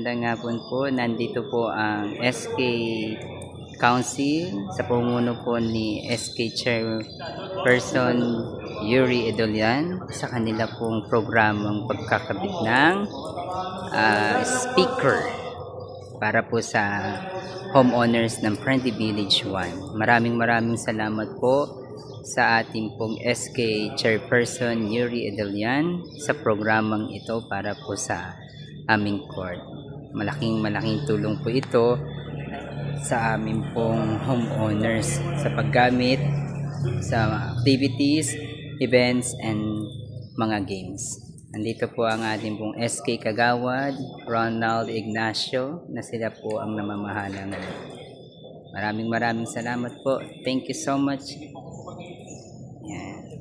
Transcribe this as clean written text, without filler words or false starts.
Magandang hapon po, nandito po ang SK Council sa pumuno po ni SK Chairperson Yuri Edolian sa kanila pong programang pagkakabit ng speaker para po sa homeowners ng Friendly Village 1. Maraming salamat po sa ating pong SK Chairperson Yuri Edolian sa programang ito para po sa aming court. Malaking tulong po ito sa aming pong homeowners sa paggamit sa activities, events, and mga games. Nandito po ang ating pong SK Kagawad, Ronald Ignacio, na sila po ang namamahala ngayon. Maraming salamat po. Thank you so much. Yan.